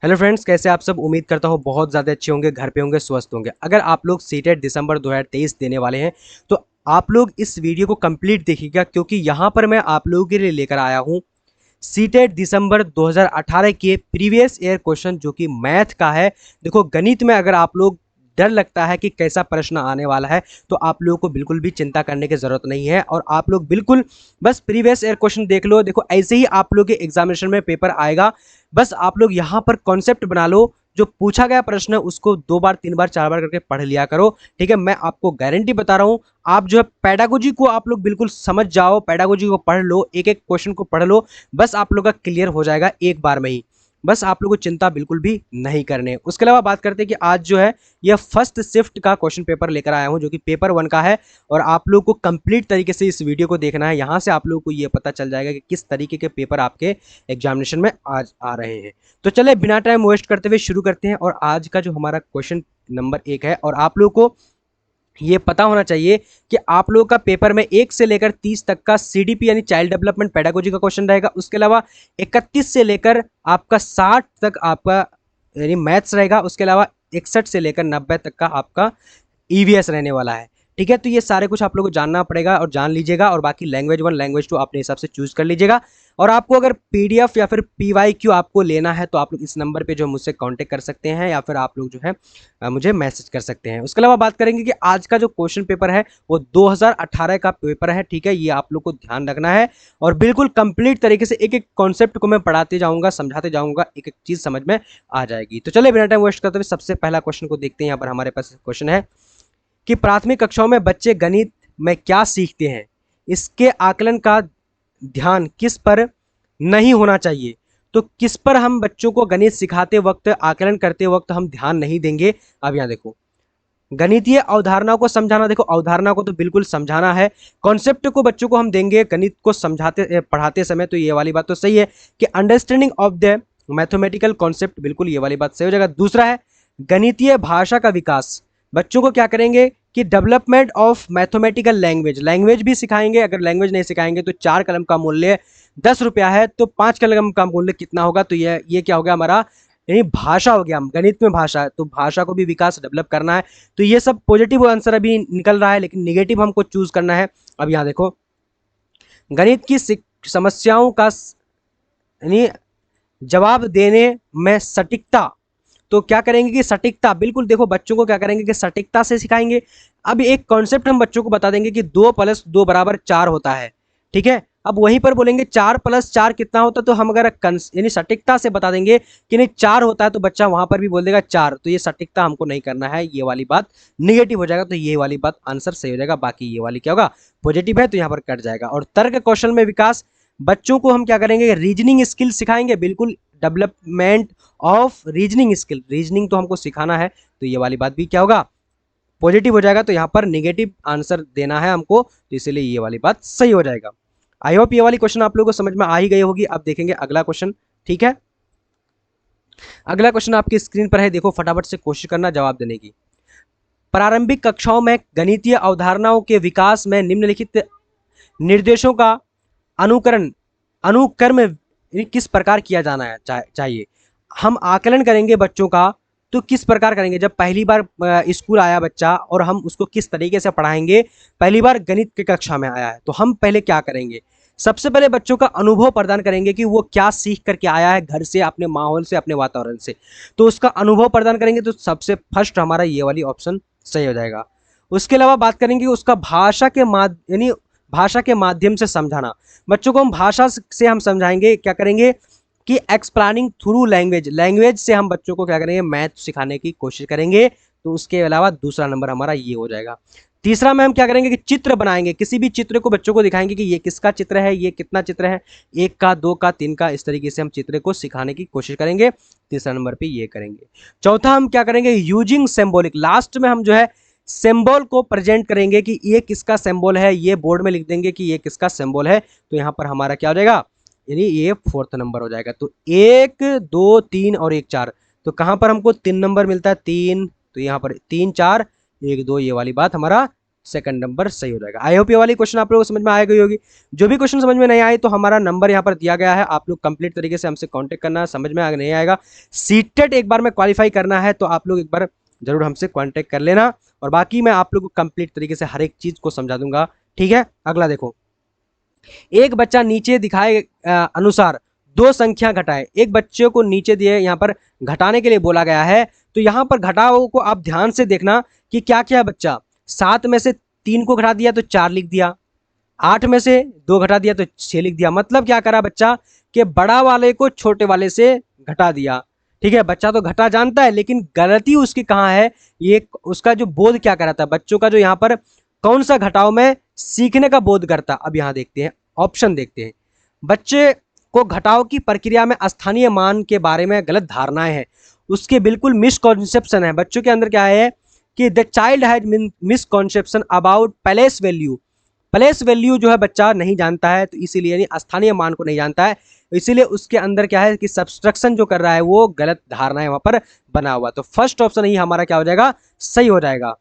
Hello friends, कैसे आप सब। उम्मीद करता हूँ बहुत ज़्यादा अच्छे होंगे, घर पे होंगे, स्वस्थ होंगे। अगर आप लोग सीटेट दिसंबर 2023 देने वाले हैं तो आप लोग इस वीडियो को कंप्लीट देखिएगा, क्योंकि यहाँ पर मैं आप लोगों के लिए लेकर आया हूँ सीटेट दिसंबर 2018 के प्रीवियस ईयर क्वेश्चन, जो कि मैथ का है। देखो, गणित में अगर आप लोग डर लगता है कि कैसा प्रश्न आने वाला है, तो आप लोगों को बिल्कुल भी चिंता करने की जरूरत नहीं है, और आप लोग बिल्कुल बस प्रीवियस ईयर क्वेश्चन देख लो। देखो, ऐसे ही आप लोग के एग्जामिनेशन में पेपर आएगा। बस आप लोग यहां पर कॉन्सेप्ट बना लो, जो पूछा गया प्रश्न है उसको 2 बार 3 बार 4 बार करके पढ़ लिया करो। ठीक है, मैं आपको गारंटी बता रहा हूं। आप जो है पैडागोजी को आप लोग बिल्कुल समझ जाओ, पैडागोजी को पढ़ लो, एक एक क्वेश्चन को पढ़ लो, बस आप लोग का क्लियर हो जाएगा एक बार में ही। बस आप लोग को चिंता बिल्कुल भी नहीं करने। उसके अलावा बात करते हैं कि आज जो है यह फर्स्ट शिफ्ट का क्वेश्चन पेपर लेकर आया हूं, जो कि पेपर 1 का है। और आप लोग को कंप्लीट तरीके से इस वीडियो को देखना है। यहां से आप लोग को यह पता चल जाएगा कि किस तरीके के पेपर आपके एग्जामिनेशन में आज आ रहे हैं। तो चले बिना टाइम वेस्ट करते हुए शुरू करते हैं। और आज का जो हमारा क्वेश्चन नंबर 1 है, और आप लोग को ये पता होना चाहिए कि आप लोगों का पेपर में 1 से लेकर 30 तक का सीडीपी यानी चाइल्ड डेवलपमेंट पेडागोजी का क्वेश्चन रहेगा। उसके अलावा 31 से लेकर आपका 60 तक आपका यानी मैथ्स रहेगा। उसके अलावा 61 से लेकर 90 तक का आपका ईवीएस रहने वाला है। ठीक है, तो ये सारे कुछ आप लोगों को जानना पड़ेगा और जान लीजिएगा। और बाकी लैंग्वेज 1 लैंग्वेज 2 अपने हिसाब से चूज कर लीजिएगा। और आपको अगर पीडीएफ या फिर पीवाईक्यू आपको लेना है तो आप लोग इस नंबर पे जो मुझसे कांटेक्ट कर सकते हैं, या फिर आप लोग जो है मुझे मैसेज कर सकते हैं। उसके अलावा बात करेंगे कि आज का जो क्वेश्चन पेपर है वो 2018 का पेपर है। ठीक है, ये आप लोग को ध्यान रखना है। और बिल्कुल कंप्लीट तरीके से एक एक कॉन्सेप्ट को मैं पढ़ाते जाऊंगा, समझाते जाऊंगा, एक एक चीज समझ में आ जाएगी। तो चलिए बिना टाइम वेस्ट करते हुए सबसे पहला क्वेश्चन को देखते हैं। यहाँ पर हमारे पास क्वेश्चन है कि प्राथमिक कक्षाओं में बच्चे गणित में क्या सीखते हैं, इसके आकलन का ध्यान किस पर नहीं होना चाहिए। तो किस पर हम बच्चों को गणित सिखाते वक्त, आकलन करते वक्त हम ध्यान नहीं देंगे। अब यहां देखो, गणितीय अवधारणाओं को समझाना। देखो, अवधारणा को तो बिल्कुल समझाना है, कॉन्सेप्ट को बच्चों को हम देंगे गणित को समझाते पढ़ाते समय। तो ये वाली बात तो सही है कि understanding of the mathematical concept, बिल्कुल ये वाली बात सही हो जाएगा। दूसरा है गणितीय भाषा का विकास। बच्चों को क्या करेंगे कि development of mathematical language, language भी सिखाएंगे। अगर लैंग्वेज नहीं सिखाएंगे तो 4 कलम का मूल्य 10 रुपया है, तो 5 कलम का मूल्य कितना होगा। तो ये क्या हो गया हमारा, यानी भाषा हो गया। गणित में भाषा है तो भाषा को भी विकास डेवलप करना है। तो ये सब पॉजिटिव आंसर अभी निकल रहा है, लेकिन निगेटिव हमको चूज करना है। अब यहाँ देखो, गणित की समस्याओं का यानी जवाब देने में सटीकता। तो क्या करेंगे कि सटीकता, बिल्कुल देखो बच्चों को क्या करेंगे कि सटीकता से सिखाएंगे। अब एक कॉन्सेप्ट हम बच्चों को बता देंगे कि 2 + 2 = 4 होता है। ठीक है, अब वहीं पर बोलेंगे 4 + 4 कितना होता है, तो हम अगर यानी सटीकता से बता देंगे कि नहीं 4 होता है, तो बच्चा वहां पर भी बोल देगा 4। तो ये सटीकता हमको नहीं करना है, ये वाली बात निगेटिव हो जाएगा। तो ये वाली बात आंसर सही हो जाएगा। बाकी ये वाली क्या होगा, पॉजिटिव है, तो यहाँ पर कट जाएगा। और तर्क कौशल में विकास, बच्चों को हम क्या करेंगे, रीजनिंग स्किल सिखाएंगे। बिल्कुल, development of reasoning skill, reasoning तो हमको सिखाना है। तो ये वाली बात भी क्या होगा, पॉजिटिव हो जाएगा। तो यहाँ पर नेगेटिव आंसर देना है हमको, तो इसलिए ये वाली बात सही हो जाएगा। आई होप ये वाली क्वेश्चन आप लोगों को समझ में आ ही गई होगी। अब देखेंगे अगला क्वेश्चन। ठीक है, अगला क्वेश्चन आपकी स्क्रीन पर है, देखो फटाफट से कोशिश करना जवाब देने की। प्रारंभिक कक्षाओं में गणितीय अवधारणाओं के विकास में निम्नलिखित निर्देशों का अनुकरण अनुक्रम किस प्रकार किया जाना है चाहिए। हम आकलन करेंगे बच्चों का, तो किस प्रकार करेंगे। जब पहली बार स्कूल आया बच्चा और हम उसको किस तरीके से पढ़ाएंगे, पहली बार गणित की कक्षा में आया है, तो हम पहले क्या करेंगे, सबसे पहले बच्चों का अनुभव प्रदान करेंगे कि वो क्या सीख करके आया है घर से, अपने माहौल से, अपने वातावरण से। तो उसका अनुभव प्रदान करेंगे। तो सबसे फर्स्ट हमारा ये वाली ऑप्शन सही हो जाएगा। उसके अलावा बात करेंगे उसका भाषा के यानी भाषा के माध्यम से समझाना। बच्चों को हम भाषा से हम समझाएंगे, क्या करेंगे कि एक्सप्लेनिंग थ्रू लैंग्वेज, लैंग्वेज से हम बच्चों को क्या करेंगे, मैथ सिखाने की कोशिश करेंगे। तो उसके अलावा दूसरा नंबर हमारा ये हो जाएगा। तीसरा में हम क्या करेंगे कि चित्र बनाएंगे, किसी भी चित्र को बच्चों को दिखाएंगे कि ये किसका चित्र है, ये कितना चित्र है, 1 का 2 का 3 का, इस तरीके से हम चित्र को सिखाने की कोशिश करेंगे। तीसरा नंबर पे ये करेंगे। चौथा हम क्या करेंगे, यूजिंग सिंबॉलिक, लास्ट में हम जो है सिंबल को प्रेजेंट करेंगे कि ये किसका सिंबल है, ये बोर्ड में लिख देंगे कि ये किसका सिंबल है। तो यहाँ पर हमारा क्या हो जाएगा, यानी ये 4th नंबर हो जाएगा। तो 1 2 3 और 1 4, तो कहां पर हमको 3 नंबर मिलता है, 3, तो यहाँ पर 3 4 1 2, ये वाली बात हमारा सेकंड नंबर सही हो जाएगा। आई होप ये वाली क्वेश्चन आप लोगों को समझ में आ गई होगी। जो भी क्वेश्चन समझ में नहीं आए तो हमारा नंबर यहाँ पर दिया गया है, आप लोग कंप्लीट तरीके से हमसे कांटेक्ट करना। समझ में नहीं आएगा, सीटेट एक बार में क्वालिफाई करना है तो आप लोग एक बार जरूर हमसे कांटेक्ट कर लेना, और बाकी मैं आप लोग को कंप्लीट तरीके से हर एक चीज को समझा दूंगा। ठीक है, अगला देखो, एक बच्चा नीचे दिखाए अनुसार दो संख्या घटाए। एक बच्चे को नीचे दिए यहाँ पर घटाने के लिए बोला गया है, तो यहाँ पर घटाओ को आप ध्यान से देखना कि क्या क्या है। बच्चा 7 में से 3 को घटा दिया तो 4 लिख दिया, 8 में से 2 घटा दिया तो 6 लिख दिया। मतलब क्या करा बच्चा कि बड़ा वाले को छोटे वाले से घटा दिया। ठीक है, बच्चा तो घटा जानता है, लेकिन गलती उसकी कहाँ है, ये उसका जो बोध क्या कराता है बच्चों का, जो यहाँ पर कौन सा घटाव में सीखने का बोध करता। अब यहाँ देखते हैं, ऑप्शन देखते हैं। बच्चे को घटाव की प्रक्रिया में स्थानीय मान के बारे में गलत धारणाएं हैं, उसके बिल्कुल मिसकॉन्सेप्शन है। बच्चों के अंदर क्या है कि the child has misconception about place value. Place value जो है बच्चा नहीं जानता है, तो इसीलिए यानी स्थानीय मान को नहीं जानता है, इसीलिए उसके अंदर क्या है कि सब्सट्रैक्शन जो कर रहा है वो गलत धारणाएं वहां पर बना हुआ। तो फर्स्ट ऑप्शन ही हमारा क्या हो जाएगा, सही हो जाएगा।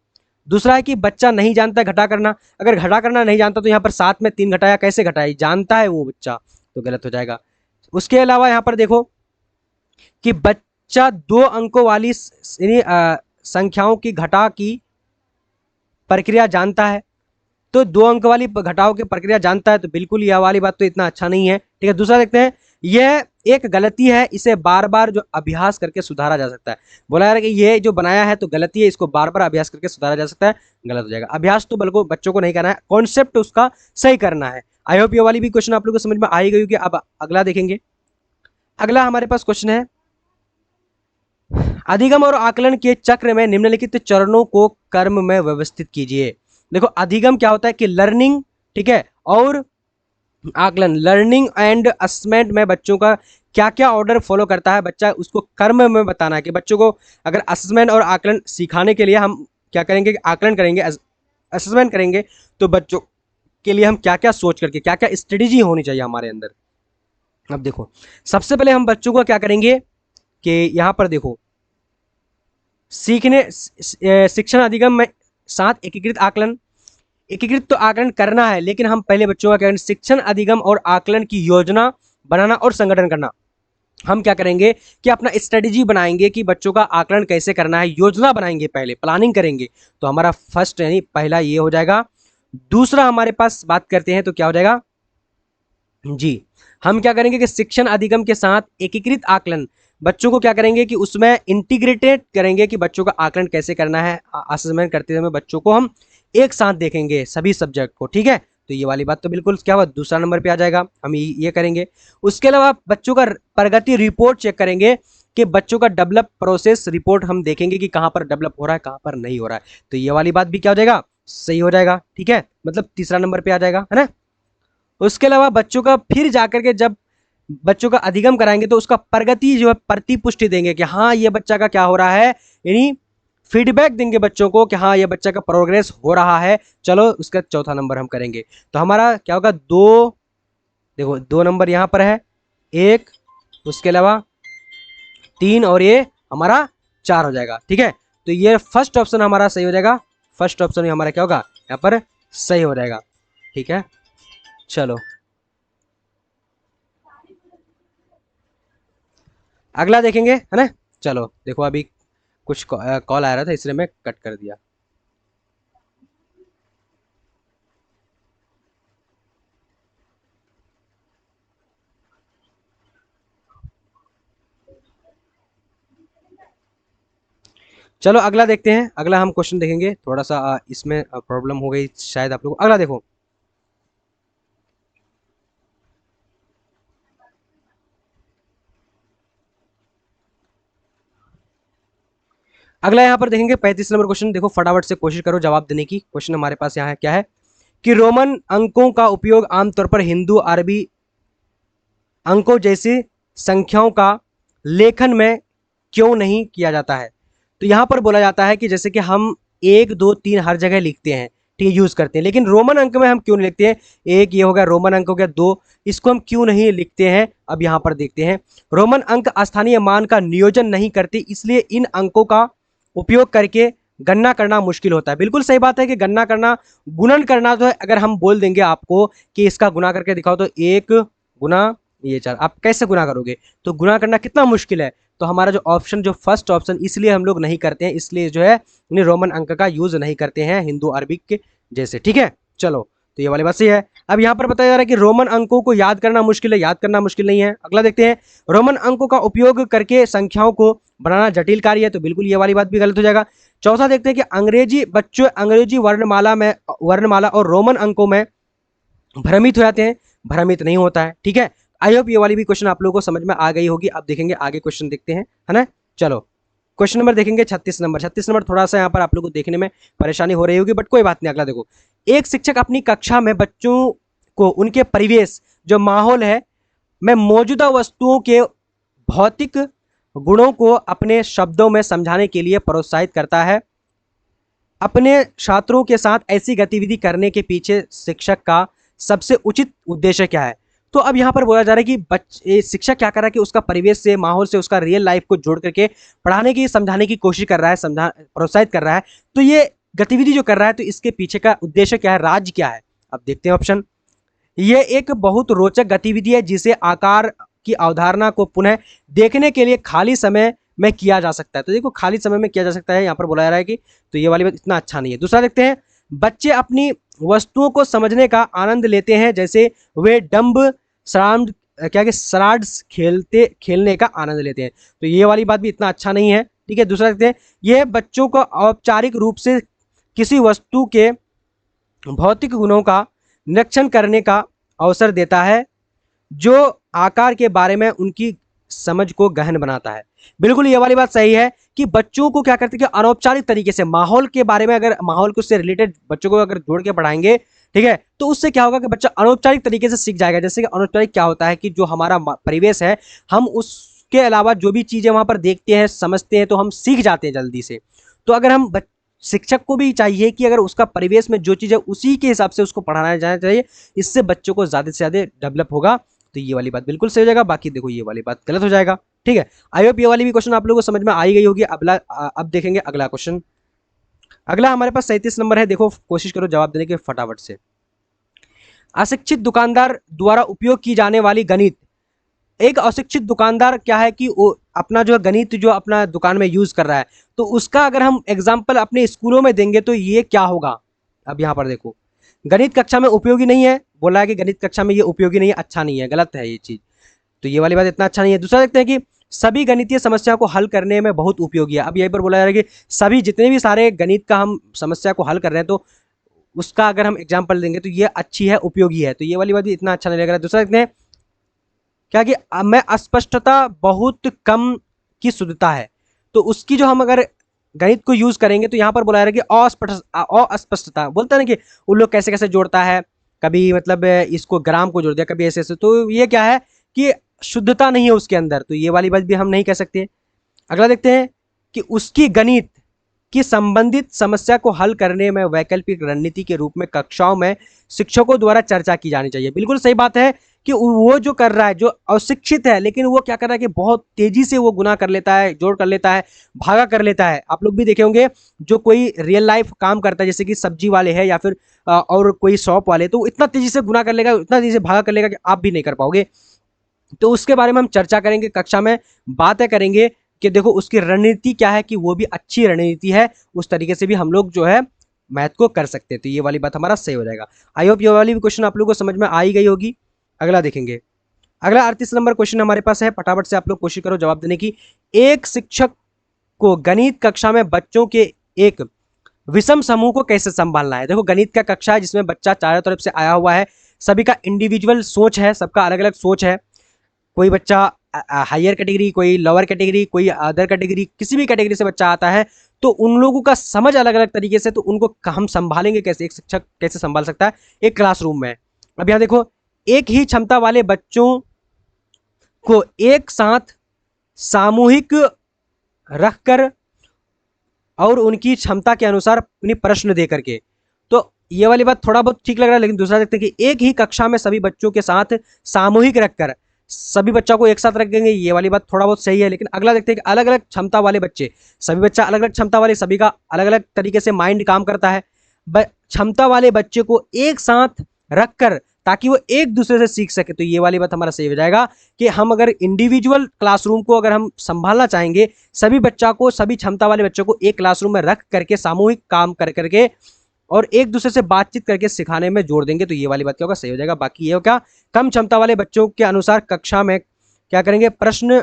दूसरा है कि बच्चा नहीं जानता घटा करना। अगर घटा करना नहीं जानता तो यहाँ पर 7 में 3 घटाया कैसे घटाया, जानता है वो बच्चा, तो गलत हो जाएगा। उसके अलावा यहाँ पर देखो कि बच्चा 2 अंकों वाली संख्याओं की घटा की प्रक्रिया जानता है, तो 2 अंक वाली घटाओ की प्रक्रिया जानता है, तो बिल्कुल यह वाली बात तो इतना अच्छा नहीं है। ठीक है, दूसरा देखते हैं, यह एक गलती है, इसे बार बार जो अभ्यास करके सुधारा जा सकता है। बोला जा रहा है कि ये जो बनाया है तो गलती है, इसको बार बार अभ्यास करके सुधारा जा सकता है, गलत हो जाएगा। अभ्यास तो बल्कि बच्चों को नहीं करना है, कॉन्सेप्ट उसका सही करना है। आई होप ये वाली भी क्वेश्चन आप लोगों को समझ में आई गई होगी। अब अगला देखेंगे, अगला हमारे पास क्वेश्चन है, अधिगम और आकलन के चक्र में निम्नलिखित चरणों को कर्म में व्यवस्थित कीजिए। देखो, अधिगम क्या होता है कि लर्निंग, ठीक है, और आकलन, लर्निंग एंड असेसमेंट में बच्चों का क्या क्या ऑर्डर फॉलो करता है, बच्चा उसको कर्म में बताना है कि बच्चों को अगर असेसमेंट और आकलन सिखाने के लिए हम क्या करेंगे, आकलन करेंगे, असेसमेंट करेंगे, तो बच्चों के लिए हम क्या क्या सोच करके, क्या क्या स्ट्रेटेजी होनी चाहिए हमारे अंदर। अब देखो, सबसे पहले हम बच्चों को क्या करेंगे कि यहाँ पर देखो, सीखने शिक्षण अधिगम में 7 एकीकृत आकलन, एकीकृत तो आकलन करना है, लेकिन हम पहले बच्चों का क्या करेंगे, शिक्षण अधिगम और आकलन की योजना बनाना और संगठन करना। हम क्या करेंगे कि अपना स्ट्रेटेजी बनाएंगे कि बच्चों का आकलन कैसे करना है, योजना बनाएंगे, पहले प्लानिंग करेंगे, तो हमारा फर्स्ट यानी पहला ये हो जाएगा। दूसरा हमारे पास बात करते हैं तो क्या हो जाएगा जी, हम क्या करेंगे कि शिक्षण अधिगम के साथ एकीकृत आकलन, बच्चों को क्या करेंगे कि उसमें इंटीग्रेटेड करेंगे कि बच्चों का आकलन कैसे करना है। असेसमेंट करते समय बच्चों को हम एक साथ देखेंगे सभी सब्जेक्ट को। ठीक है, तो ये वाली बात तो बिल्कुल क्या हुआ, दूसरा नंबर पे आ जाएगा, हम ये करेंगे। उसके अलावा बच्चों का प्रगति रिपोर्ट चेक करेंगे कि बच्चों का डेवलप प्रोसेस रिपोर्ट हम देखेंगे कि कहाँ पर डेवलप हो रहा है, कहाँ पर नहीं हो रहा है, तो ये वाली बात भी क्या हो जाएगा, सही हो जाएगा। ठीक है, मतलब तीसरा नंबर पे आ जाएगा, है ना। उसके अलावा बच्चों का फिर जाकर के जब बच्चों का अधिगम कराएंगे तो उसका प्रगति जो है प्रतिपुष्टि देंगे कि हाँ ये बच्चा का क्या हो रहा है, यानी फीडबैक देंगे बच्चों को कि हाँ ये बच्चा का प्रोग्रेस हो रहा है। चलो उसका चौथा नंबर हम करेंगे, तो हमारा क्या होगा, 2, देखो 2 नंबर यहाँ पर है, 1, उसके अलावा 3 और ये हमारा 4 हो जाएगा। ठीक है, तो ये फर्स्ट ऑप्शन हमारा सही हो जाएगा, फर्स्ट ऑप्शन हमारा क्या होगा यहाँ पर सही हो जाएगा। ठीक है, चलो अगला देखेंगे, है ना। चलो देखो, अभी कुछ कॉल आ रहा था इसलिए मैं कट कर दिया। चलो अगला देखते हैं, अगला हम क्वेश्चन देखेंगे। थोड़ा सा इसमें प्रॉब्लम हो गई शायद आप लोग। अगला देखो, अगला यहाँ पर देखेंगे 35 नंबर क्वेश्चन। देखो फटाफट से कोशिश करो जवाब देने की। क्वेश्चन हमारे पास यहाँ है, क्या है कि रोमन अंकों का उपयोग आमतौर पर हिंदू अरबी अंकों जैसी संख्याओं का लेखन में क्यों नहीं किया जाता है। तो यहाँ पर बोला जाता है कि जैसे कि हम 1 2 3 हर जगह लिखते हैं, ठीक है, यूज करते हैं, लेकिन रोमन अंक में हम क्यों नहीं लिखते हैं। एक ये हो गया रोमन अंक हो गया, 2 इसको हम क्यों नहीं लिखते हैं। अब यहाँ पर देखते हैं, रोमन अंक स्थानीय मान का नियोजन नहीं करते, इसलिए इन अंकों का उपयोग करके गणना करना मुश्किल होता है। बिल्कुल सही बात है कि गणना करना, गुणन करना तो है, अगर हम बोल देंगे आपको कि इसका गुना करके दिखाओ तो 1 गुना ये 4, आप कैसे गुना करोगे? तो गुना करना कितना मुश्किल है। तो हमारा जो ऑप्शन, जो फर्स्ट ऑप्शन, इसलिए हम लोग नहीं करते हैं, इसलिए जो है रोमन अंक का यूज नहीं करते हैं हिंदू अरबिक के जैसे। ठीक है, चलो, तो ये वाली बात सही है। अब यहाँ पर बताया जा रहा है कि रोमन अंकों को याद करना मुश्किल है, याद करना मुश्किल नहीं है। अगला देखते हैं, रोमन अंकों का उपयोग करके संख्याओं को बनाना जटिल कार्य है, तो बिल्कुल ये वाली बात भी गलत हो जाएगा। चौथा देखते हैं कि अंग्रेजी बच्चों अंग्रेजी वर्णमाला और रोमन अंकों में भ्रमित हो जाते हैं, भ्रमित नहीं होता है। ठीक है, आई होप ये वाली भी क्वेश्चन आप लोगों को समझ में आ गई होगी। अब देखेंगे आगे क्वेश्चन देखते हैं, है ना। चलो, क्वेश्चन नंबर देखेंगे 36 नंबर। 36 नंबर थोड़ा सा यहाँ पर आप लोगों को देखने में परेशानी हो रही होगी, बट कोई बात नहीं। अगला देखो, एक शिक्षक अपनी कक्षा में बच्चों को उनके परिवेश, जो माहौल है, में मौजूदा वस्तुओं के भौतिक गुणों को अपने शब्दों में समझाने के लिए प्रोत्साहित करता है। अपने छात्रों के साथ ऐसी गतिविधि करने के पीछे शिक्षक का सबसे उचित उद्देश्य क्या है? तो अब यहाँ पर बोला जा रहा है कि शिक्षक क्या कर रहा है कि उसका परिवेश से, माहौल से, उसका रियल लाइफ को जोड़ करके पढ़ाने की, समझाने की कोशिश कर रहा है, प्रोत्साहित कर रहा है। तो ये गतिविधि जो कर रहा है, तो इसके पीछे का उद्देश्य क्या है, राज क्या है? अब देखते हैं ऑप्शन। ये एक बहुत रोचक गतिविधि है जिसे आकार की अवधारणा को पुनः देखने के लिए खाली समय में किया जा सकता है। तो देखो, खाली समय में किया जा सकता है, यहाँ पर बोला जा रहा है कि, तो ये वाली बात इतना अच्छा नहीं है। दूसरा देखते हैं, बच्चे अपनी वस्तुओं को समझने का आनंद लेते हैं, जैसे वे डम्ब सराउंड क्या कि सराड्स खेलने का आनंद लेते हैं। तो ये वाली बात भी इतना अच्छा नहीं है। ठीक है, दूसरा देखते हैं, यह बच्चों को औपचारिक रूप से किसी वस्तु के भौतिक गुणों का निरीक्षण करने का अवसर देता है, जो आकार के बारे में उनकी समझ को गहन बनाता है। बिल्कुल ये वाली बात सही है कि बच्चों को क्या करते हैं कि अनौपचारिक तरीके से माहौल के बारे में, अगर माहौल को उससे रिलेटेड बच्चों को अगर जोड़ के पढ़ाएंगे, ठीक है, तो उससे क्या होगा कि बच्चा अनौपचारिक तरीके से सीख जाएगा। जैसे कि अनौपचारिक क्या होता है कि जो हमारा परिवेश है, हम उसके अलावा जो भी चीजें वहां पर देखते हैं, समझते हैं, तो हम सीख जाते हैं जल्दी से। तो अगर हम शिक्षक को भी चाहिए कि अगर उसका परिवेश में जो चीज़ है उसी के हिसाब से उसको पढ़ाना जाना चाहिए, इससे बच्चों को ज़्यादा से ज़्यादा डेवलप होगा। तो ये वाली बात बिल्कुल सही हो जाएगा, बाकी देखो ये वाली बात गलत हो जाएगा। ठीक है, आई होप ये वाली भी क्वेश्चन आप लोगों को समझ में आ ही गई होगी। अब देखेंगे अगला क्वेश्चन। अगला हमारे पास 37 नंबर है। देखो, कोशिश करो जवाब देने के फटाफट से। अशिक्षित दुकानदार द्वारा उपयोग की जाने वाली गणित। एक अशिक्षित दुकानदार क्या है कि वो अपना जो गणित जो अपना दुकान में यूज कर रहा है, तो उसका अगर हम एग्जाम्पल अपने स्कूलों में देंगे तो ये क्या होगा? अब यहाँ पर देखो, गणित कक्षा में उपयोगी नहीं है, बोला है कि गणित कक्षा में ये उपयोगी नहीं है, अच्छा नहीं है, गलत है ये चीज। तो ये वाली बात इतना अच्छा नहीं है। दूसरा देखते हैं कि सभी गणितीय समस्या को हल करने में बहुत उपयोगी है। अब यहीं पर बोला जा रहा है कि सभी जितने भी सारे गणित का हम समस्या को हल कर रहे हैं, तो उसका अगर हम एग्जाम्पल देंगे तो ये अच्छी है, उपयोगी है। तो ये वाली बात भी इतना अच्छा नहीं लग रहा है। दूसरा देखते हैं क्या कि में अस्पष्टता बहुत कम की शुद्धता है। तो उसकी जो हम अगर गणित को यूज करेंगे तो यहाँ पर बुलाया कि अस्पष्टता, बोलता है ना कि उन लोग कैसे कैसे जोड़ता है, कभी मतलब इसको ग्राम को जोड़ दिया, कभी ऐसे ऐसे, तो ये क्या है कि शुद्धता नहीं है उसके अंदर। तो ये वाली बात भी हम नहीं कह सकते। अगला देखते हैं कि उसकी गणित की संबंधित समस्या को हल करने में वैकल्पिक रणनीति के रूप में कक्षाओं में शिक्षकों द्वारा चर्चा की जानी चाहिए। बिल्कुल सही बात है कि वो जो कर रहा है, जो अशिक्षित है, लेकिन वो क्या कर रहा है कि बहुत तेजी से वो गुना कर लेता है, जोड़ कर लेता है, भागा कर लेता है। आप लोग भी देखे होंगे जो कोई रियल लाइफ काम करता है, जैसे कि सब्जी वाले हैं या फिर और कोई शॉप वाले, तो इतना तेजी से गुना कर लेगा, इतना तेजी से भागा कर लेगा कि आप भी नहीं कर पाओगे। तो उसके बारे में हम चर्चा करेंगे, कक्षा में बातें करेंगे कि देखो उसकी रणनीति क्या है, कि वो भी अच्छी रणनीति है, उस तरीके से भी हम लोग जो है मैथ को कर सकते हैं। तो ये वाली बात हमारा सही हो जाएगा। आई होप ये वाली भी क्वेश्चन आप लोगों को समझ में आ ही गई होगी। अगला देखेंगे, अगला 38 नंबर क्वेश्चन हमारे पास है, फटाफट से आप लोग कोशिश करो जवाब देने की। एक शिक्षक को गणित कक्षा में बच्चों के एक विषम समूह को कैसे संभालना है? देखो, गणित का कक्षा है जिसमें बच्चा चारों तरफ से आया हुआ है, सभी का इंडिविजुअल सोच है, सबका अलग अलग सोच है। कोई बच्चा हायर कैटेगरी, कोई लोअर कैटेगरी, कोई अदर कैटेगरी, किसी भी कैटेगरी से बच्चा आता है, तो उन लोगों का समझ अलग अलग तरीके से, तो उनको हम संभालेंगे कैसे? एक शिक्षक कैसे संभाल सकता है एक क्लासरूम में? अब यहाँ देखो, एक ही क्षमता वाले बच्चों को एक साथ सामूहिक रखकर और उनकी क्षमता के अनुसार उन्हें प्रश्न दे करके, तो ये वाली बात थोड़ा बहुत ठीक लग रहा है। लेकिन दूसरा देखते हैं कि एक ही कक्षा में सभी बच्चों के साथ सामूहिक रखकर सभी बच्चों को एक साथ रखेंगे, ये वाली बात थोड़ा बहुत सही है। लेकिन अगला देखते हैं कि अलग अलग क्षमता वाले बच्चे, सभी बच्चा अलग अलग क्षमता वाले, सभी का अलग अलग तरीके से माइंड काम करता है। क्षमता वाले बच्चे को एक साथ रखकर ताकि वो एक दूसरे से सीख सके, तो ये वाली बात हमारा सही हो जाएगा कि हम अगर इंडिविजुअल क्लासरूम को अगर हम संभालना चाहेंगे, सभी बच्चा को, सभी क्षमता वाले बच्चों को एक क्लासरूम में रख करके सामूहिक काम कर करके और एक दूसरे से बातचीत करके सिखाने में जोड़ देंगे, तो ये वाली बात क्या होगा, सही हो जाएगा। बाकी ये हो क्या, कम क्षमता वाले बच्चों के अनुसार कक्षा में क्या करेंगे, प्रश्न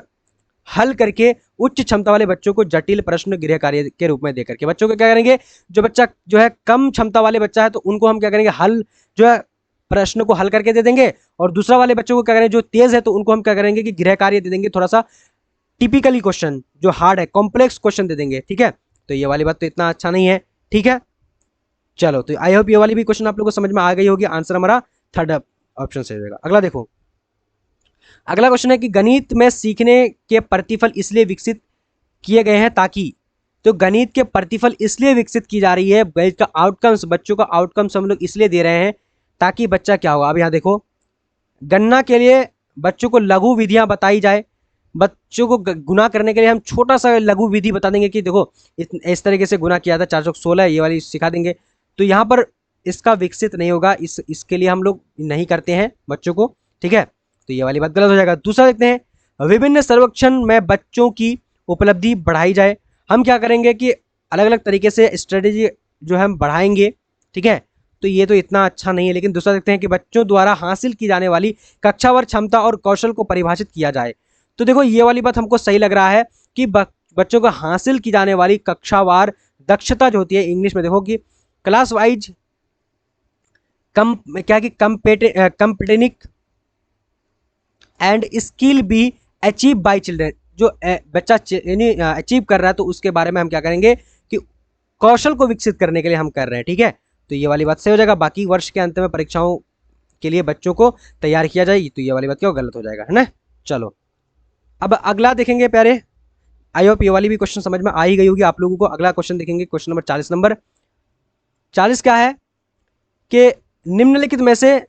हल करके उच्च क्षमता वाले बच्चों को जटिल प्रश्न गृह कार्य के रूप में देकर के, बच्चों को क्या करेंगे, जो बच्चा जो है कम क्षमता वाले बच्चा है तो उनको हम क्या करेंगे, हल जो है प्रश्न को हल करके दे देंगे, और दूसरा वाले बच्चों को क्या करेंगे, जो तेज है तो उनको हम क्या करेंगे कि गृह कार्य दे देंगे, थोड़ा सा टिपिकली क्वेश्चन जो हार्ड है, कॉम्प्लेक्स क्वेश्चन दे देंगे। ठीक है, तो ये वाली बात तो इतना अच्छा नहीं है। ठीक है, चलो तो आई होप ये वाली भी क्वेश्चन आप लोगों को समझ में आ गई होगी। आंसर हमारा थर्ड ऑप्शन से हो जाएगा। अगला देखो, अगला क्वेश्चन है कि गणित में सीखने के प्रतिफल इसलिए विकसित किए गए हैं ताकि, तो गणित के प्रतिफल इसलिए विकसित की जा रही है, गणित का आउटकम्स, बच्चों का आउटकम्स हम लोग इसलिए दे रहे हैं ताकि बच्चा क्या होगा। अब यहाँ देखो, गणना के लिए बच्चों को लघु विधियां बताई जाए, बच्चों को गुना करने के लिए हम छोटा सा लघु विधि बता देंगे कि देखो इस तरीके से गुना किया था, 416 ये वाली सिखा देंगे, तो यहाँ पर इसका विकसित नहीं होगा, इसके लिए हम लोग नहीं करते हैं बच्चों को। ठीक है, तो ये वाली बात गलत हो जाएगा। दूसरा देखते हैं, विभिन्न सर्वेक्षण में बच्चों की उपलब्धि बढ़ाई जाए, हम क्या करेंगे कि अलग अलग तरीके से स्ट्रेटेजी जो है हम बढ़ाएंगे। ठीक है, तो ये तो इतना अच्छा नहीं है। लेकिन दूसरा देखते हैं कि बच्चों द्वारा हासिल की जाने वाली कक्षावार क्षमता और कौशल को परिभाषित किया जाए, तो देखो ये वाली बात हमको सही लग रहा है कि बच्चों को हासिल की जाने वाली कक्षावार दक्षता जो होती है, इंग्लिश में देखो कि क्लास वाइज क्या कि competency and skill be achieve by children, जो बच्चा अचीव कर रहा है तो उसके बारे में हम क्या करेंगे कि कौशल को विकसित करने के लिए हम कर रहे हैं। ठीक है, तो ये वाली बात सही हो जाएगा। बाकी वर्ष के अंत में परीक्षाओं के लिए बच्चों को तैयार किया जाए, तो ये वाली बात क्यों गलत हो जाएगा, है ना। चलो अब अगला देखेंगे प्यारे, आई होप ये वाली भी क्वेश्चन समझ में आ ही गई होगी आप लोगों को। अगला क्वेश्चन देखेंगे, क्वेश्चन नंबर 40। नंबर 40 क्या है कि निम्नलिखित में से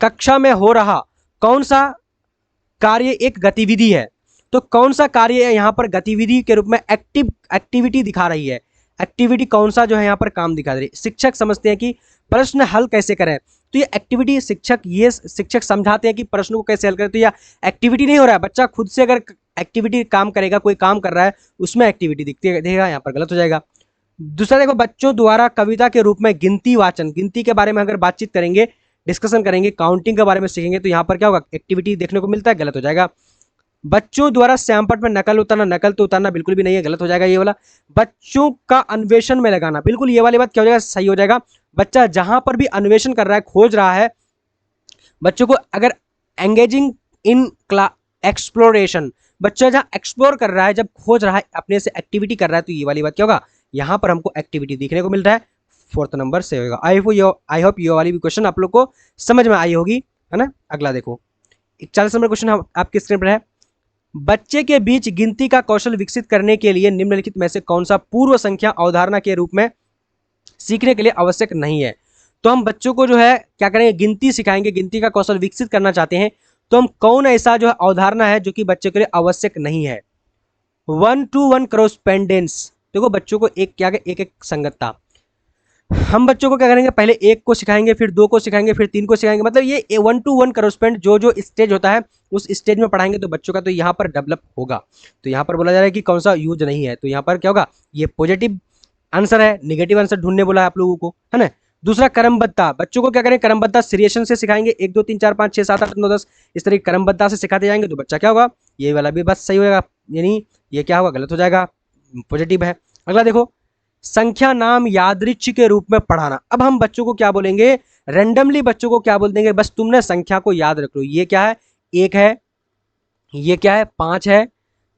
कक्षा में हो रहा कौन सा कार्य एक गतिविधि है, तो कौन सा कार्य यहाँ पर गतिविधि के रूप में एक्टिविटी दिखा रही है, एक्टिविटी कौन सा जो है यहाँ पर काम दिखा रही है। शिक्षक समझते हैं कि प्रश्न हल कैसे करें, तो ये एक्टिविटी शिक्षक समझाते हैं कि प्रश्न को कैसे हल करें, तो यह एक्टिविटी नहीं हो रहा है, बच्चा खुद से अगर एक्टिविटी काम करेगा, कोई काम कर रहा है उसमें एक्टिविटी दिखती देगा, यहाँ पर गलत हो जाएगा। दूसरा देखो, बच्चों द्वारा कविता के रूप में गिनती वाचन, गिनती के बारे में अगर बातचीत करेंगे, डिस्कशन करेंगे, काउंटिंग के बारे में सीखेंगे, तो यहाँ पर क्या होगा, एक्टिविटी देखने को मिलता है, गलत हो जाएगा। बच्चों द्वारा श्यामपट्ट में नकल उतारना, नकल तो उतारना बिल्कुल भी नहीं है, गलत हो जाएगा ये वाला। बच्चों का अन्वेषण में लगाना, बिल्कुल ये वाली बात क्या हो जाएगा, सही हो जाएगा। बच्चा जहां पर भी अन्वेषण कर रहा है, खोज रहा है, बच्चों को अगर एंगेजिंग इन एक्सप्लोरेशन, बच्चा जहां एक्सप्लोर कर रहा है, जब खोज रहा है, अपने से एक्टिविटी कर रहा है, तो ये वाली बात क्या होगा, यहां पर हमको एक्टिविटी देखने को मिल रहा है, फोर्थ नंबर से होगा। आई होप ये वाली भी क्वेश्चन आप लोग को समझ में आई होगी, है ना। अगला देखो, 41 नंबर क्वेश्चन आपकी स्क्रीन पर है, बच्चे के बीच गिनती का कौशल विकसित करने के लिए निम्नलिखित में से कौन सा पूर्व संख्या अवधारणा के रूप में सीखने के लिए आवश्यक नहीं है। तो हम बच्चों को जो है क्या करेंगे, गिनती सिखाएंगे, गिनती का कौशल विकसित करना चाहते हैं, तो हम कौन ऐसा जो है अवधारणा है जो कि बच्चे के लिए आवश्यक नहीं है। 1-to-1 कॉरेस्पेंडेंस, देखो बच्चों को एक संगतता, हम बच्चों को क्या करेंगे, पहले एक को सिखाएंगे, फिर दो को सिखाएंगे, फिर तीन को सिखाएंगे, मतलब ये 1-to-1 कॉरेस्पेंड जो स्टेज होता है उस स्टेज में पढ़ाएंगे तो बच्चों का तो यहाँ पर डेवलप होगा। तो यहाँ पर बोला जा रहा है कि कौन सा यूज नहीं है, तो यहाँ पर क्या होगा, ये पॉजिटिव आंसर है, निगेटिव आंसर ढूंढने बोला है आप लोगों को, है ना। दूसरा क्रमबद्धता, बच्चों को क्या करें, क्रमबद्धता सीरिएशन से सिखाएंगे, 1 2 3 4 5 6 7 8 9 10 इस तरह क्रमबद्धता से सिखाते जाएंगे तो बच्चा क्या होगा, ये वाला भी बस सही होगा, यानी ये क्या होगा, गलत हो जाएगा, पॉजिटिव है। अगला देखो, संख्या नाम यादृच्छिक के रूप में पढ़ाना, अब हम बच्चों को क्या बोलेंगे, रैंडमली बच्चों को क्या बोल देंगे, बस तुमने संख्या को याद रख लो, ये क्या है 1 है, ये क्या है 5 है,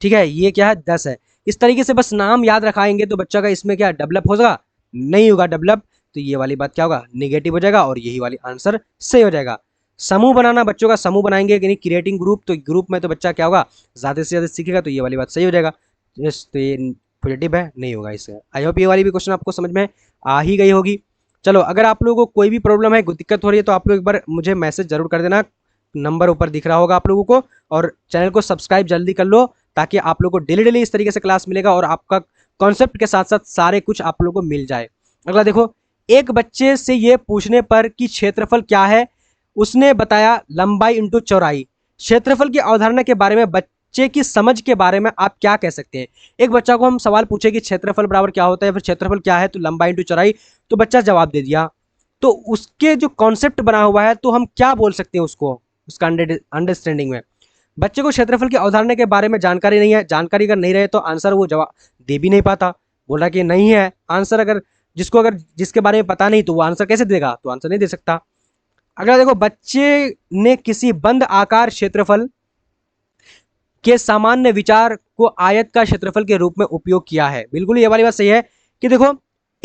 ठीक है, ये क्या है 10 है, इस तरीके से बस नाम याद रखाएंगे तो बच्चा का इसमें क्या डेवलप होगा, नहीं होगा डेवलप, तो ये वाली बात क्या होगा, निगेटिव हो जाएगा और यही वाली आंसर सही हो जाएगा। समूह बनाना, बच्चों का समूह बनाएंगे यानी क्रिएटिंग ग्रुप, तो ग्रुप में तो बच्चा क्या होगा, ज्यादा से ज्यादा सीखेगा, तो ये वाली बात सही हो जाएगा। तो ये पॉजिटिव है, नहीं होगा इससे। आई होप ये वाली भी क्वेश्चन आपको समझ में आ ही गई होगी। चलो अगर आप लोगों को कोई भी प्रॉब्लम है, कोई दिक्कत हो रही है तो आप लोग एक बार मुझे मैसेज जरूर कर देना, नंबर ऊपर दिख रहा होगा आप लोगों को, और चैनल को सब्सक्राइब जल्दी कर लो ताकि आप लोगों को डेली डेली इस तरीके से क्लास मिलेगा और आपका कॉन्सेप्ट के साथ साथ सारे कुछ आप लोगों को मिल जाए। अगला देखो, एक बच्चे से ये पूछने पर कि क्षेत्रफल क्या है, उसने बताया लंबाई इंटू चौड़ाई। क्षेत्रफल की अवधारणा के बारे में बच्चे की समझ के बारे में आप क्या कह सकते हैं? एक बच्चा को हम सवाल पूछे कि क्षेत्रफल बराबर क्या होता है, फिर क्षेत्रफल क्या है, तो लंबाई इंटू चौड़ाई, तो बच्चा जवाब दे दिया। तो उसके जो कॉन्सेप्ट बना हुआ है तो हम क्या बोल सकते हैं उसको, उसका अंडरस्टैंडिंग में। बच्चे को क्षेत्रफल की अवधारणा के बारे में जानकारी नहीं है, जानकारी अगर नहीं रहे तो आंसर वो जवाब दे भी नहीं पाता, बोल रहा कि नहीं है आंसर। अगर जिसके बारे में पता नहीं तो वो आंसर कैसे देगा, तो आंसर नहीं दे सकता। अगला देखो, बच्चे ने किसी बंद आकार क्षेत्रफल के सामान्य विचार को आयत का क्षेत्रफल के रूप में उपयोग किया है। बिल्कुल ये वाली बात सही है कि देखो,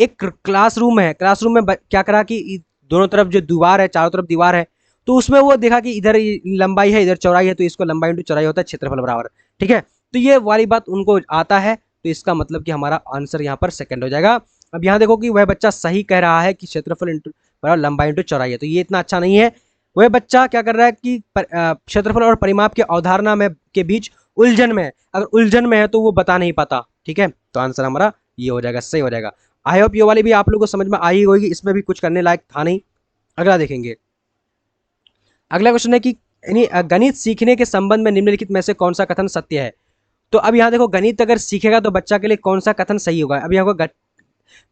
एक क्लासरूम है, क्लासरूम में क्या करा कि दोनों तरफ जो दीवार है, चारों तरफ दीवार है, तो उसमें वो देखा कि इधर लंबाई है इधर चौड़ाई है, तो इसको लंबाई इंटू चौड़ाई होता है क्षेत्रफल बराबर, ठीक है। तो ये वाली बात उनको आता है, तो इसका मतलब कि हमारा आंसर यहाँ पर सेकंड हो जाएगा। अब यहाँ देखो कि वह बच्चा सही कह रहा है कि क्षेत्रफल इंटू बराबर लंबाई इंटू चौड़ाई है, तो ये इतना अच्छा नहीं है। वह बच्चा क्या कर रहा है कि क्षेत्रफल और परिमाप की अवधारणा में के बीच उलझन में है। अगर उलझन में है तो वो बता नहीं पाता, ठीक है। तो आंसर हमारा ये हो जाएगा, सही हो जाएगा। आई होप ये वाली भी आप लोगों को समझ में आई होगी, इसमें भी कुछ करने लायक था नहीं। अगला देखेंगे, अगला क्वेश्चन है कि गणित सीखने के संबंध में निम्नलिखित में से कौन सा कथन सत्य है। तो अब यहाँ देखो, गणित अगर सीखेगा तो बच्चा के लिए कौन सा कथन सही होगा। अब यहाँ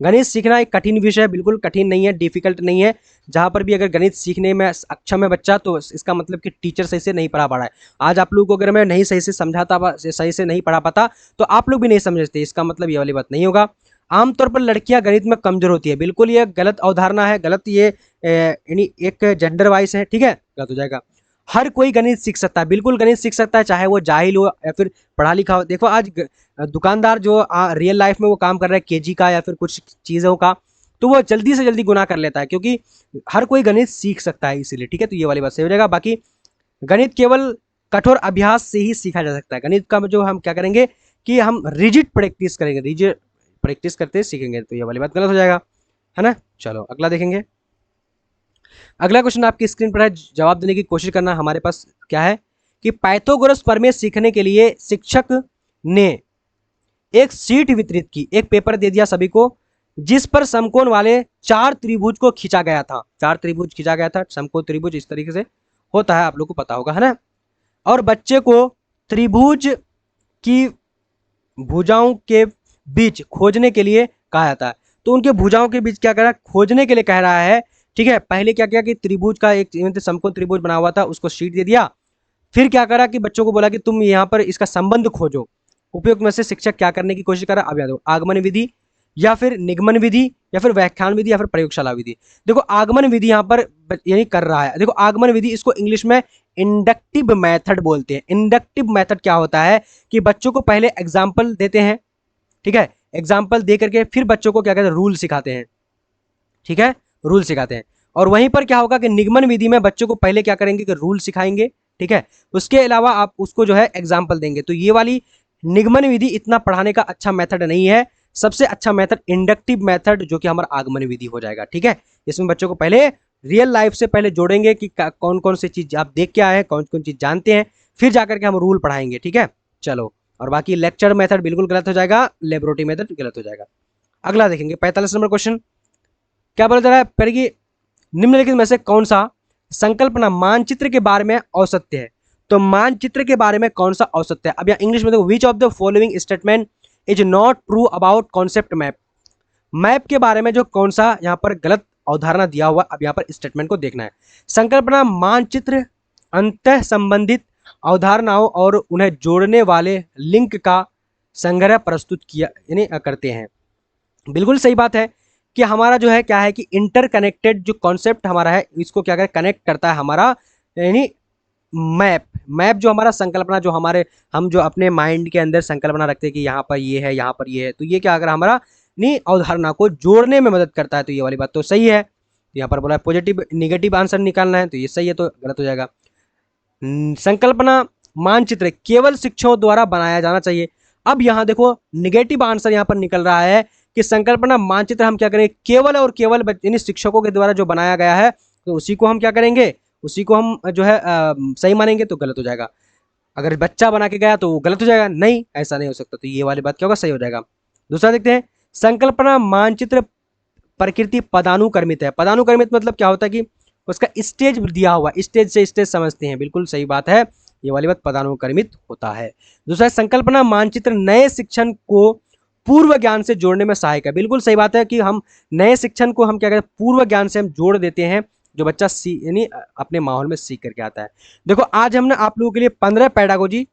गणित सीखना एक कठिन विषय है, बिल्कुल कठिन नहीं है, डिफिकल्ट नहीं है। जहां पर भी अगर गणित सीखने में अक्षम है बच्चा, तो इसका मतलब कि टीचर सही से नहीं पढ़ा पा रहा है। आज आप लोगों को अगर मैं नहीं सही से समझाता, सही से नहीं पढ़ा पाता, तो आप लोग भी नहीं समझते, इसका मतलब ये वाली बात नहीं होगा। आमतौर पर लड़कियां गणित में कमजोर होती है, बिल्कुल ये गलत अवधारणा है, गलत ये यानी एक जेंडर वाइज है, ठीक है, गलत हो जाएगा। हर कोई गणित सीख सकता है, बिल्कुल गणित सीख सकता है, चाहे वो जाहिल हो या फिर पढ़ा लिखा हो। देखो आज दुकानदार जो रियल लाइफ में वो काम कर रहा है केजी का या फिर कुछ चीज़ों का, तो वो जल्दी से जल्दी गुना कर लेता है, क्योंकि हर कोई गणित सीख सकता है इसीलिए, ठीक है। तो ये वाली बात सही हो जाएगा। बाकी गणित केवल कठोर अभ्यास से ही सीखा जा सकता है। गणित का जो हम क्या करेंगे कि हम रिजिड प्रैक्टिस करेंगे, रिजिड प्रैक्टिस करते सीखेंगे, तो ये वाली बात गलत हो जाएगा, है ना। चलो अगला देखेंगे। अगला क्वेश्चन आपकी स्क्रीन पर है, जवाब देने की कोशिश करना। हमारे पास क्या है कि पाइथागोरस प्रमेय सीखने के लिए शिक्षक ने एक सीट वितरित की, एक पेपर दे दिया सभी को, जिस पर समकोण वाले 4 त्रिभुज को खींचा गया था। 4 त्रिभुज खींचा गया था, समकोण त्रिभुज इस तरीके से होता है, आप लोग को पता होगा, है ना। और बच्चे को त्रिभुज की भुजाओं के बीच खोजने के लिए कहा जाता है। तो उनके भुजाओं के बीच क्या कर रहा है, खोजने के लिए कह रहा है, ठीक है। पहले क्या किया कि त्रिभुज का एक समकोण त्रिभुज बना हुआ था, उसको शीट दे दिया। फिर क्या करा कि बच्चों को बोला कि तुम यहाँ पर इसका संबंध खोजो। उपयुक्त में से शिक्षक क्या करने की कोशिश कर रहा है, अब याद हो, आगमन विधि या फिर निगमन विधि या फिर व्याख्यान विधि या फिर प्रयोगशाला विधि। देखो आगमन विधि यहाँ पर यानी कर रहा है। देखो आगमन विधि, इसको इंग्लिश में इंडक्टिव मेथड बोलते हैं। इंडक्टिव मेथड क्या होता है कि बच्चों को पहले एग्जाम्पल देते हैं, ठीक है, एग्जाम्पल दे करके फिर बच्चों को क्या कहते हैं, रूल सिखाते हैं, ठीक है, रूल सिखाते हैं। और वहीं पर क्या होगा कि निगमन विधि में बच्चों को पहले क्या करेंगे कि रूल सिखाएंगे, ठीक है, उसके अलावा आप उसको जो है एग्जाम्पल देंगे। तो ये वाली निगमन विधि इतना पढ़ाने का अच्छा मेथड नहीं है। सबसे अच्छा मेथड इंडक्टिव मेथड, जो कि हमारा आगमन विधि हो जाएगा, ठीक है। इसमें बच्चों को पहले रियल लाइफ से पहले जोड़ेंगे कि कौन कौन सी चीज आप देख के आए हैं, कौन कौन चीज जानते हैं, फिर जाकर के हम रूल पढ़ाएंगे, ठीक है। चलो, और बाकी लेक्चर मेथड बिल्कुल गलत हो जाएगा, लेबोरेटरी मेथड गलत हो जाएगा। अगला देखेंगे 45 नंबर क्वेश्चन। क्या बोला जा रहा है, पहले निम्नलिखित में से कौन सा संकल्पना मानचित्र के बारे में औसत्य है। तो मानचित्र के बारे में कौन सा औसत्य है। अब यहाँ इंग्लिश में देखो, which of the following statement is not true about concept map. Map के बारे में जो कौन सा यहाँ पर गलत अवधारणा दिया हुआ, अब यहाँ पर स्टेटमेंट को देखना है। संकल्पना मानचित्र अंतः संबंधित अवधारणाओं और उन्हें जोड़ने वाले लिंक का संग्रह प्रस्तुत किया यानी करते हैं। बिल्कुल सही बात है कि हमारा जो है क्या है कि इंटरकनेक्टेड जो कॉन्सेप्ट हमारा है, इसको क्या करे, कनेक्ट करता है हमारा यानी मैप जो हमारा संकल्पना, जो हमारे हम जो अपने माइंड के अंदर संकल्पना रखते हैं कि यहाँ पर ये है, यहाँ पर ये है, तो ये क्या अगर हमारा नहीं अवधारणा को जोड़ने में मदद करता है, तो ये वाली बात तो सही है। यहाँ पर बोला है पॉजिटिव निगेटिव आंसर निकालना है, तो ये सही है, तो गलत हो जाएगा। संकल्पना मानचित्र केवल शिक्षकों द्वारा बनाया जाना चाहिए। अब यहाँ देखो निगेटिव आंसर यहाँ पर निकल रहा है कि संकल्पना मानचित्र हम क्या करें, केवल और केवल यानी शिक्षकों के द्वारा जो बनाया गया है, तो उसी को हम क्या करेंगे, उसी को हम जो है सही मानेंगे तो गलत हो जाएगा। अगर बच्चा बना के गया तो वो गलत हो जाएगा, नहीं ऐसा नहीं हो सकता। तो ये वाली बात क्या होगा, सही हो जाएगा। दूसरा देखते हैं, संकल्पना मानचित्र प्रकृति पदानुक्रमित है। पदानुक्रमित मतलब क्या होता है कि उसका स्टेज दिया हुआ, स्टेज से स्टेज समझते हैं, बिल्कुल सही बात है, ये वाली बात पदानुक्रमित होता है। दूसरा, संकल्पना मानचित्र नए शिक्षण को पूर्व ज्ञान से जोड़ने में सहायक है। बिल्कुल सही बात है कि हम नए शिक्षण को हम क्या कहते हैं, पूर्व ज्ञान से हम जोड़ देते हैं, जो बच्चा यानी अपने माहौल में सीख करके आता है। देखो आज हमने आप लोगों के लिए 15 पैडागोजी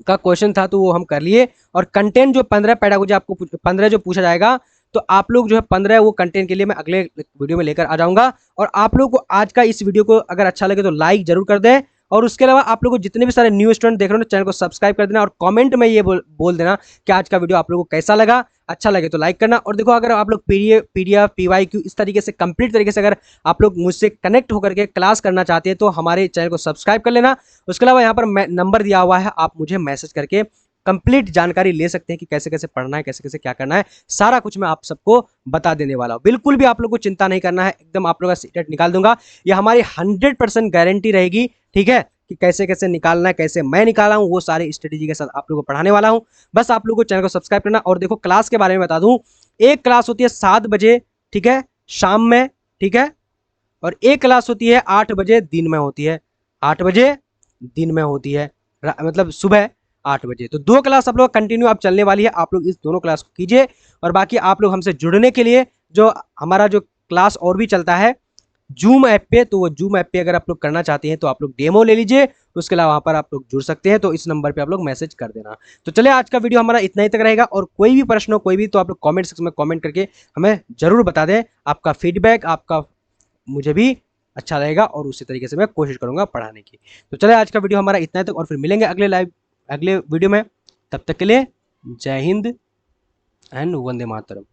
का क्वेश्चन था तो वो हम कर लिए, और कंटेंट जो 15 पैडागोजी आपको 15 जो पूछा जाएगा, तो आप लोग जो है 15 वो कंटेंट के लिए मैं अगले वीडियो में लेकर आ जाऊंगा। और आप लोग को आज का इस वीडियो को अगर अच्छा लगे तो लाइक जरूर कर दें, और उसके अलावा आप लोग को जितने भी सारे न्यू स्टूडेंट देख रहे हो चैनल को सब्सक्राइब कर देना, और कमेंट में ये बोल देना कि आज का वीडियो आप लोगों को कैसा लगा। अच्छा लगे तो लाइक करना। और देखो अगर आप लोग पीडीएफ पीवाईक्यू इस तरीके से कंप्लीट तरीके से अगर आप लोग मुझसे कनेक्ट होकर के क्लास करना चाहते हैं तो हमारे चैनल को सब्सक्राइब कर लेना। उसके अलावा यहाँ पर नंबर दिया हुआ है, आप मुझे मैसेज करके कंप्लीट जानकारी ले सकते हैं कि कैसे कैसे पढ़ना है, कैसे कैसे क्या करना है, सारा कुछ मैं आप सबको बता देने वाला हूं। बिल्कुल भी आप लोग को चिंता नहीं करना है, एकदम आप लोग का सीटेट निकाल दूंगा, यह हमारी 100% गारंटी रहेगी। ठीक है, कि कैसे कैसे निकालना है, कैसे मैं निकाला हूं, वो सारे स्ट्रेटेजी के साथ आप लोगों को पढ़ाने वाला हूं। बस आप लोगों को चैनल को सब्सक्राइब करना। और देखो क्लास के बारे में बता दूं, एक क्लास होती है 7 बजे, ठीक है, शाम में, ठीक है, और एक क्लास होती है 8 बजे दिन में होती है, 8 बजे दिन में होती है, मतलब सुबह 8 बजे। तो 2 क्लास आप लोग कंटिन्यू आप चलने वाली है, आप लोग इस दोनों क्लास को कीजिए। और बाकी आप लोग हमसे जुड़ने के लिए जो हमारा जो क्लास और भी चलता है जूम ऐप पे, तो वो जूम ऐप पे अगर आप लोग करना चाहते हैं तो आप लोग डेमो ले लीजिए, उसके अलावा वहां पर आप लोग जुड़ सकते हैं। तो इस नंबर पे आप लोग मैसेज कर देना। तो चलिए आज का वीडियो हमारा इतना ही तक रहेगा, और कोई भी प्रश्न हो कोई भी तो आप लोग कमेंट सेक्शन में कमेंट करके हमें जरूर बता दें। आपका फीडबैक आपका मुझे भी अच्छा रहेगा, और उसी तरीके से मैं कोशिश करूंगा पढ़ाने की। तो चलिए आज का वीडियो हमारा इतना ही तक, और फिर मिलेंगे अगले वीडियो में। तब तक के लिए जय हिंद एंड वंदे मातरम।